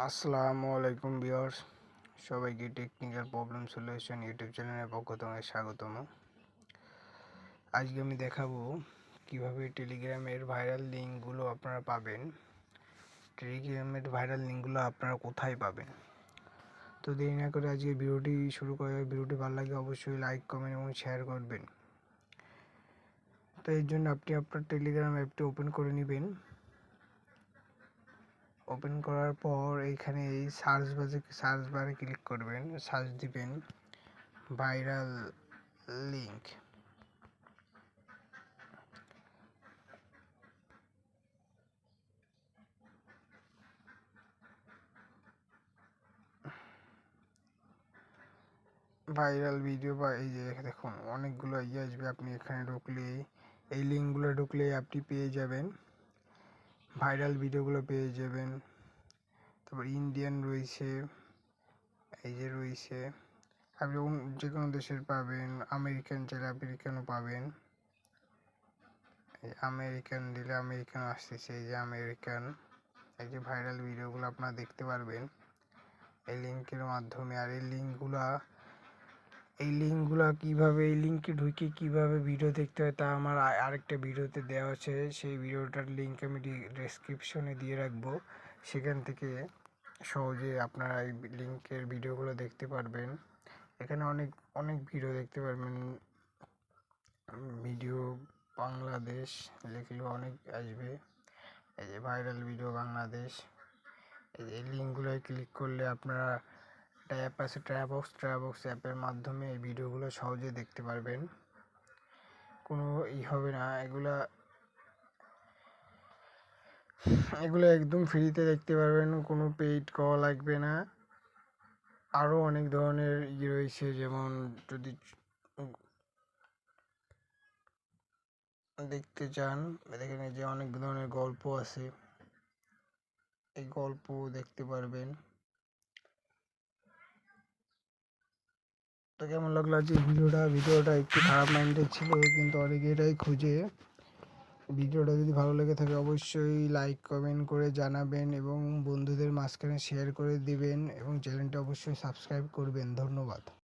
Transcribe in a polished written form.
আসসালামু আলাইকুম ভিউয়ার্স, সবাইকে টেকনিক্যাল প্রবলেম সলিউশন ইউটিউব চ্যানেলের পক্ষ থেকে স্বাগতম। আজকে আমি দেখাবো কিভাবে টেলিগ্রামের ভাইরাল লিঙ্কগুলো আপনারা পাবেন। টেলিগ্রামের ভাইরাল লিঙ্কগুলো আপনারা কোথায় পাবেন? তো দেরি না করে আজকে ভিডিওটি শুরু করা যাবে। ভিডিওটি ভালো লাগে অবশ্যই লাইক, কমেন্ট এবং শেয়ার করবেন। তো এর জন্য আপনি আপনার টেলিগ্রাম অ্যাপটি ওপেন করে নেবেন। ওপেন করার পর এইখানে এই সার্চ বারে ক্লিক করবেন, সার্চ দিবেন ভাইরাল লিঙ্ক। ভাইরাল ভিডিও বা এই যে দেখুন অনেকগুলো আসবে। আপনি এখানে ঢুকলেই এই লিঙ্কগুলো ঢুকলেই আপনি পেয়ে যাবেন, ভাইরাল ভিডিওগুলো পেয়ে যাবেন। তারপর ইন্ডিয়ান রয়েছে, এই যে রয়েছে, আপনি যে কোনো দেশের পাবেন। আমেরিকান চাইলে আমেরিকানও পাবেন। এই আমেরিকান দিলে আমেরিকান আসতেছে, এই যে আমেরিকান। এই যে ভাইরাল ভিডিওগুলো আপনারা দেখতে পারবেন এই লিঙ্কের মাধ্যমে। আর এই লিঙ্কগুলো কীভাবে, এই লিঙ্কে ঢুকে কীভাবে ভিডিও দেখতে হয় তা আমার আরেকটা ভিডিওতে দেওয়া আছে। সেই ভিডিওটার লিঙ্ক আমি ডেসক্রিপশনে দিয়ে রাখবো। সেখান থেকে সহজে আপনারা এই লিঙ্কের ভিডিওগুলো দেখতে পারবেন। এখানে অনেক ভিডিও দেখতে পারবেন। ভিডিও বাংলাদেশ লিখলেও অনেক আসবে। এই যে ভাইরাল ভিডিও বাংলাদেশ। এই লিঙ্কগুলোয় ক্লিক করলে আপনারা একটা অ্যাপ আছে ট্রাভক্স অ্যাপের মাধ্যমে এই ভিডিওগুলো সহজে দেখতে পারবেন। কোনো হবে না, এগুলো একদম ফ্রিতে দেখতে পারবেন, কোনো পেইড কল লাগবে না। আরও অনেক ধরনের রয়েছে, যেমন যদি দেখতে চান এখানে যে অনেক ধরনের গল্প আছে, এই গল্প দেখতে পারবেন। তো কেমন লাগলো আজকে ভিডিওটা একটু খারাপ মাইন্ডেড ছিল, কিন্তু অনেকে এটাই খুঁজে। ভিডিওটা যদি ভালো লেগে থাকে অবশ্যই লাইক কমেন্ট করে জানাবেন এবং বন্ধুদের মাঝখানে শেয়ার করে দিবেন এবং চ্যানেলটা অবশ্যই সাবস্ক্রাইব করবেন। ধন্যবাদ।